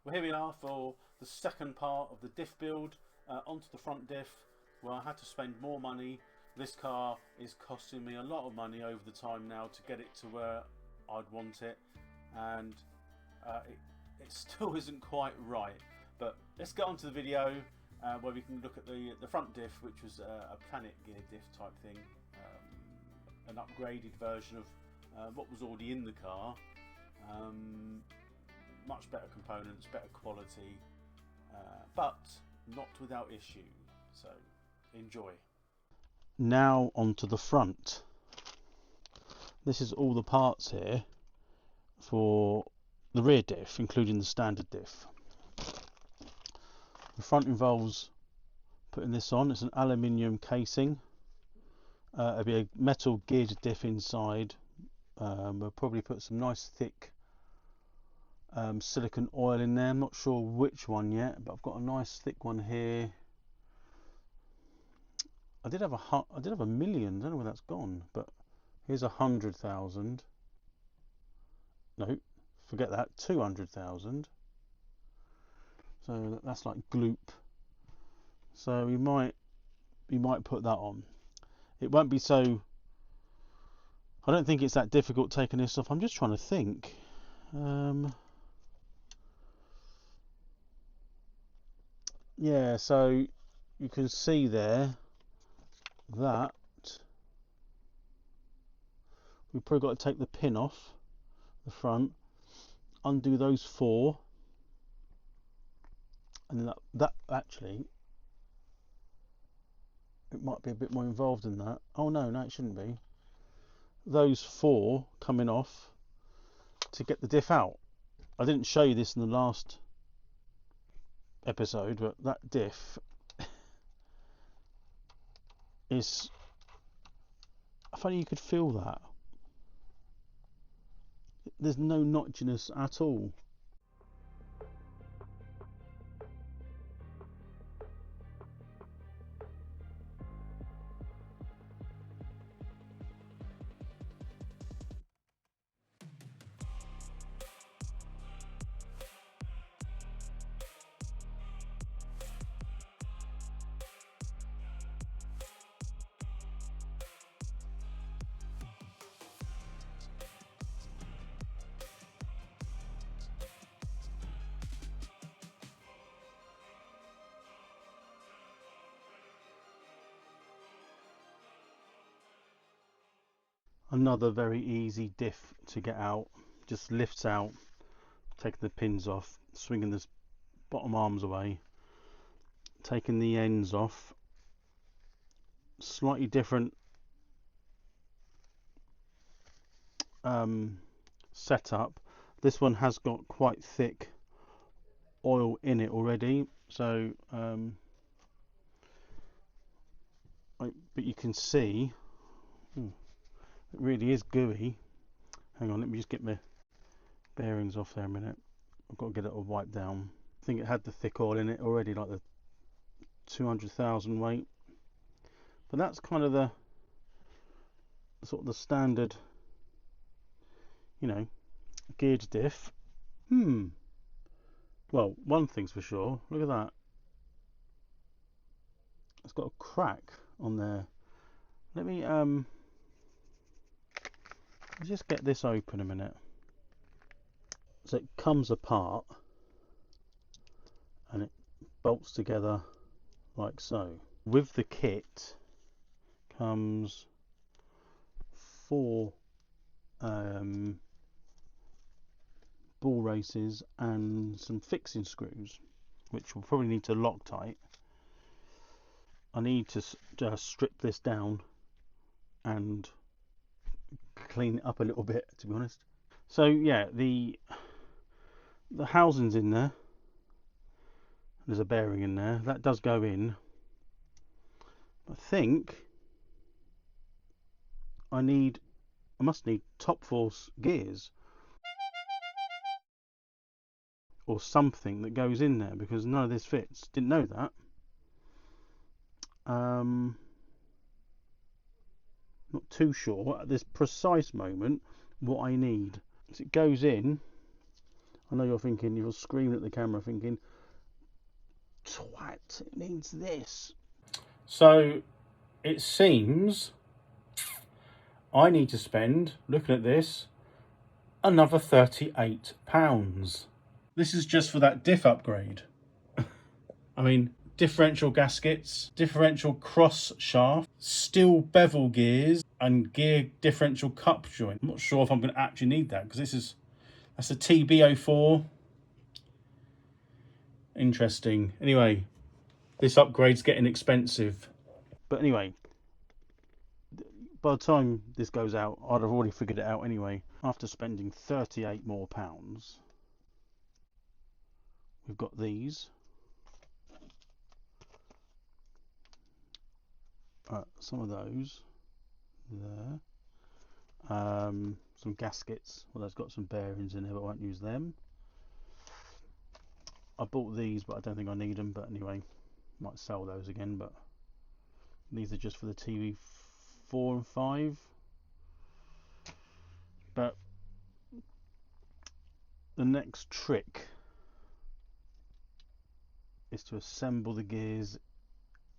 Well, here we are for the second part of the diff build onto the front diff, where I had to spend more money. This car is costing me a lot of money over the time now to get it to where I'd want it, and it still isn't quite right. But let's get on to the video where we can look at the front diff, which was a planet gear diff type thing, an upgraded version of what was already in the car. Much better components, better quality, but not without issue. So enjoy. Now onto the front. This is all the parts here for the rear diff, including the standard diff. The front involves putting this on. It's an aluminium casing. It'll be a metal geared diff inside. We'll probably put some nice thick silicone oil in there. I'm not sure which one yet, but I've got a nice thick one here. I did have a million. I don't know where that's gone, but here's 100,000. No, forget that. 200,000. So that's like gloop. So we might put that on. It won't be so. I don't think it's that difficult taking this off. I'm just trying to think. Yeah, so you can see there that we've probably got to take the pin off the front, undo those 4, and then that actually, it might be a bit more involved than that. Oh no, it shouldn't be. Those 4 coming off to get the diff out. I didn't show you this in the last episode, but that diff is funny. You could feel that there's no notchiness at all. Another very easy diff to get out. Just lifts out, taking the pins off, swinging the bottom arms away, taking the ends off. Slightly different setup. This one has got quite thick oil in it already, so but you can see it really is gooey. Hang on, let me just get my bearings off there a minute. I've got to get it all wiped down. I think it had the thick oil in it already, like the 200,000 weight. But that's kind of the sort of the standard, you know, geared diff. Well, one thing's for sure. Look at that. It's got a crack on there. Let me just get this open a minute. So it comes apart and it bolts together like so. With the kit comes 4 ball races and some fixing screws, which we'll probably need to Loctite. I need to just strip this down and clean it up a little bit, to be honest. So yeah, the housing's in there. There's a bearing in there that does go in. I think I must need top force gears or something that goes in there, because none of this fits. Didn't know that. Not too sure at this precise moment what I need. As it goes in, I know you're thinking, you're screaming at the camera thinking, twat, it needs this. So it seems I need to spend, looking at this, another £38. This is just for that diff upgrade. I mean, differential gaskets, differential cross shaft, steel bevel gears, and gear differential cup joint. I'm not sure if I'm going to actually need that, because that's a TB04. Interesting. Anyway, this upgrade's getting expensive. But anyway, by the time this goes out, I'd have already figured it out anyway. After spending £38 more, we've got these. Some of those there. Some gaskets. Well, that's got some bearings in here, but I won't use them. I bought these, but I don't think I need them. But anyway, might sell those again. But these are just for the TV 4 and 5. But the next trick is to assemble the gears.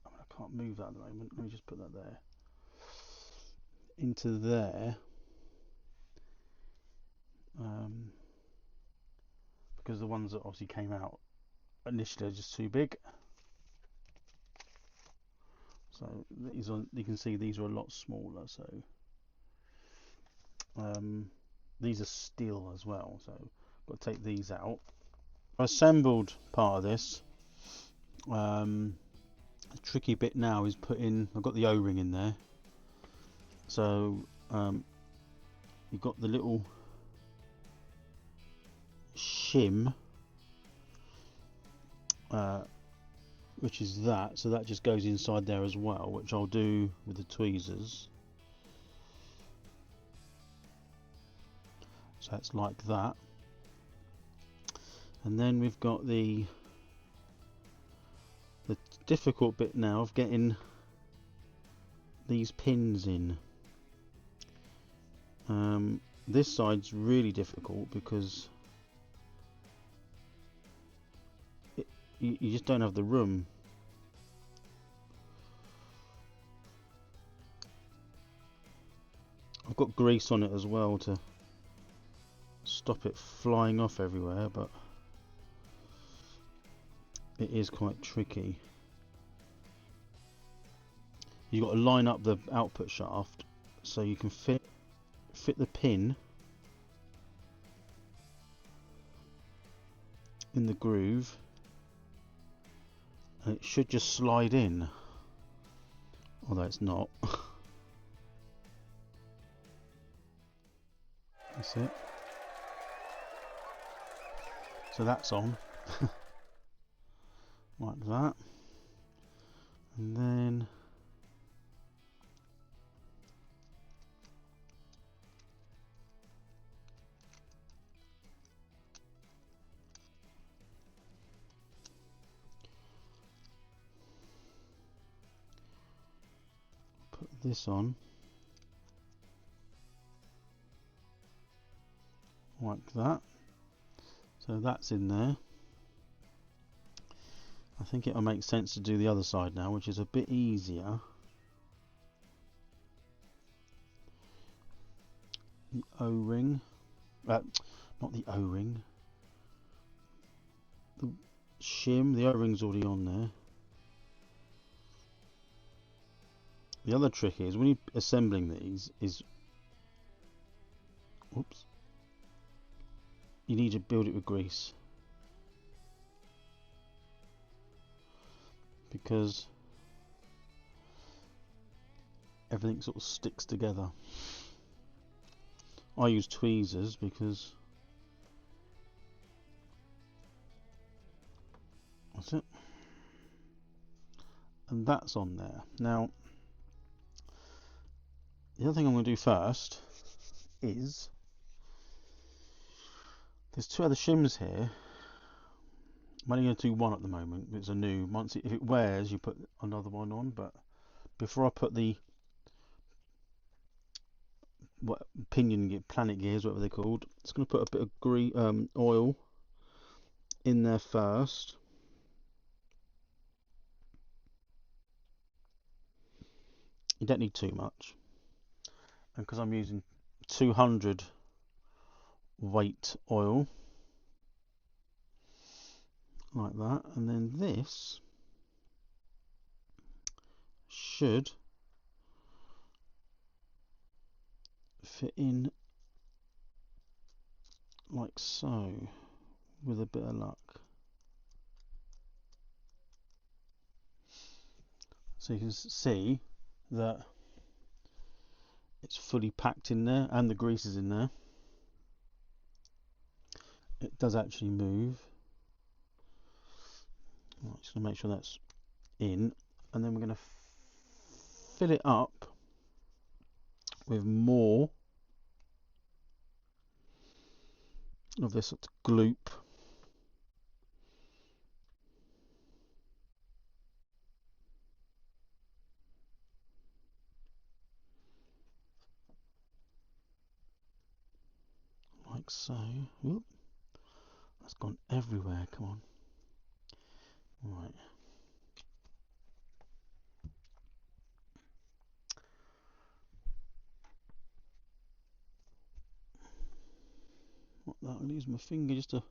I mean, I can't move that at the moment. Let me just put that there. Into there. Because the ones that obviously came out initially are just too big. So these are, you can see these are a lot smaller. So these are steel as well. So I've got to take these out. I assembled part of this. The tricky bit now is putting. I've got the O-ring in there. So you've got the little shim, which is that. So that just goes inside there as well, which I'll do with the tweezers. So that's like that. And then we've got the difficult bit now of getting these pins in. This side's really difficult because you just don't have the room. I've got grease on it as well to stop it flying off everywhere, but it is quite tricky. You've got to line up the output shaft so you can fit the pin in the groove, and it should just slide in, although it's not. That's it. So that's on. Like that. And then put this on. Like that. So that's in there. I think it'll make sense to do the other side now, which is a bit easier. The O-ring, not the O-ring, the shim. The O-ring's already on there. The other trick is when you're assembling these oops, you need to build it with grease, because everything sort of sticks together. I use tweezers because that's it, and that's on there. Now the other thing I'm going to do first is, there's two other shims here. I'm only going to do one at the moment. It's a new. Once if it wears, you put another one on. But before I put the pinion gear, planet gears, whatever they're called, it's going to put a bit of oil in there first. You don't need too much, and because I'm using 200 weight oil like that, and then this should fit in like so with a bit of luck. So you can see that it's fully packed in there and the grease is in there. It does actually move. Right, just going to make sure that's in, and then we're going to fill it up with more of this gloop. Like so. Oop. That's gone everywhere, come on. Right. I'll use my finger just to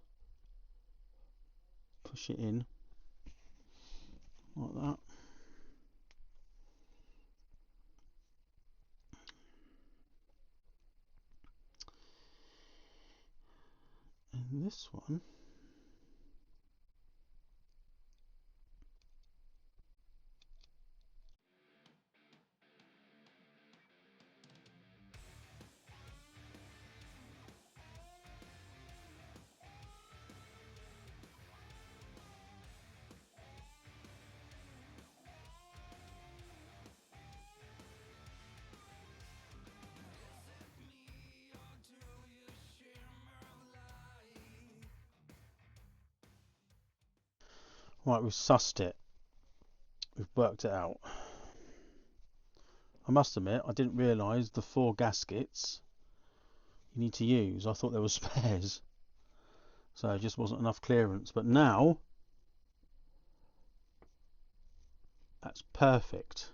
push it in. Like that. And this one, right, we've sussed it. We've worked it out. I must admit, I didn't realise the 4 gaskets you need to use. I thought there were spares. So it just wasn't enough clearance. But now, that's perfect.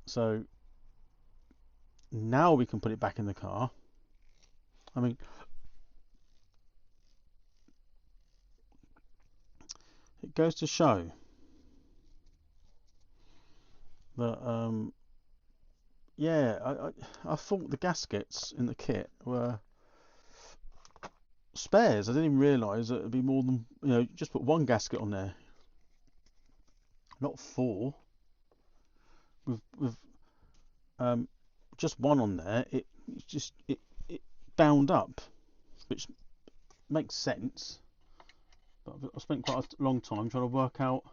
So now we can put it back in the car. I mean, it goes to show that yeah, I thought the gaskets in the kit were spares. I didn't even realise that it'd be more than, you know, just put 1 gasket on there, not 4. With just 1 on there, it bound up, which makes sense. But I spent quite a long time trying to work out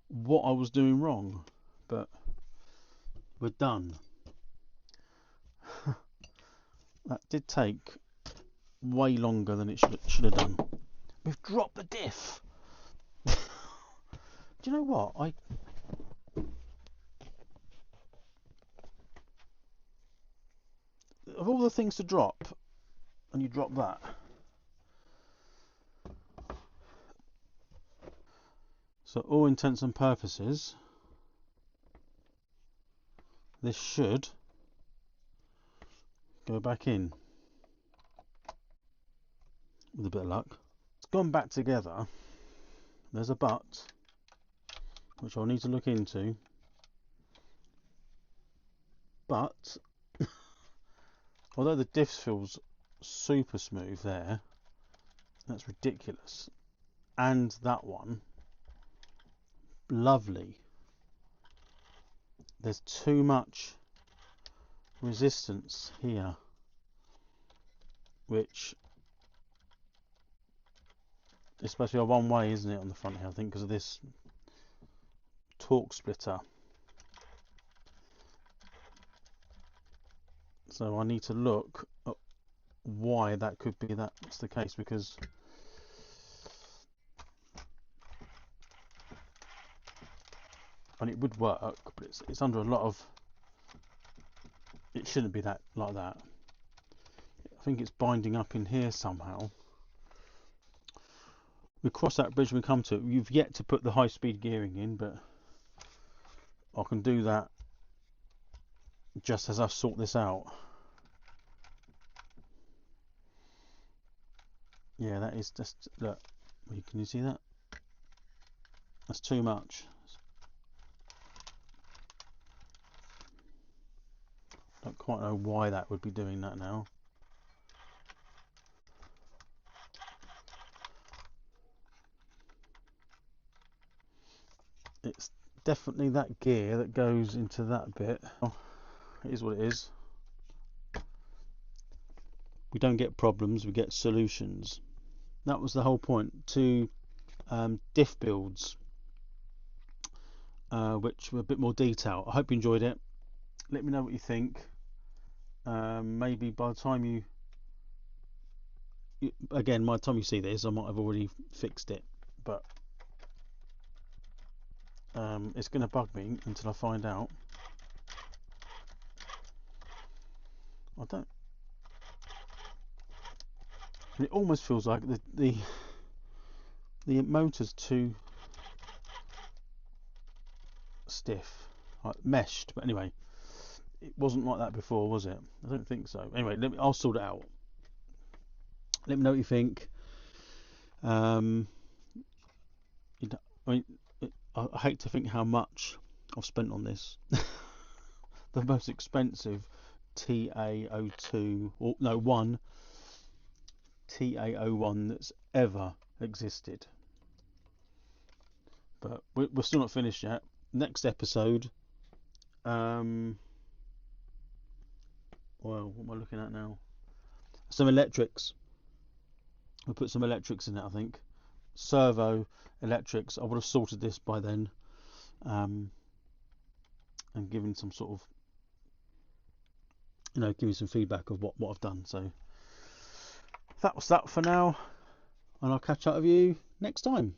what I was doing wrong. But we're done. That did take way longer than it should have done. We've dropped the diff. Do you know what? Of all the things to drop, and you drop that. So all intents and purposes, this should go back in with a bit of luck. It's gone back together. There's a but, which I'll need to look into. But although the diff feels super smooth there, that's ridiculous. And that one, lovely. There's too much resistance here, which is supposed to be a one way, isn't it, on the front here, I think, because of this torque splitter. So I need to look at why that could be that's the case, because and it would work, but it's under a lot of, it shouldn't be that like that. I think it's binding up in here somehow. we cross that bridge when we come to it. You've yet to put the high-speed gearing in, but I can do that just as I sort this out. Yeah, that is just, look, can you see that? That's too much. Don't quite know why that would be doing that now. It's definitely that gear that goes into that bit. Oh, it is what it is. We don't get problems, we get solutions. That was the whole point. Two diff builds, which were a bit more detailed. I hope you enjoyed it. Let me know what you think. Maybe by the time you again, by the time you see this, I might have already fixed it, but it's going to bug me until I find out. I don't. It almost feels like the motor's too stiff, like meshed. But anyway, it wasn't like that before, was it? I don't think so. Anyway, I'll sort it out. Let me know what you think. I mean, I hate to think how much I've spent on this. The most expensive TA02, or no, one TA01 that's ever existed. But we're still not finished yet. Next episode, well, what am I looking at now? Some electrics. We'll put some electrics in it, I think. Servo electrics. I would have sorted this by then, and given some sort of, give me some feedback of what I've done. So that was that for now, and I'll catch up with you next time.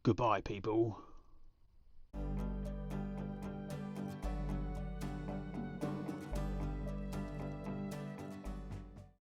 Goodbye, people.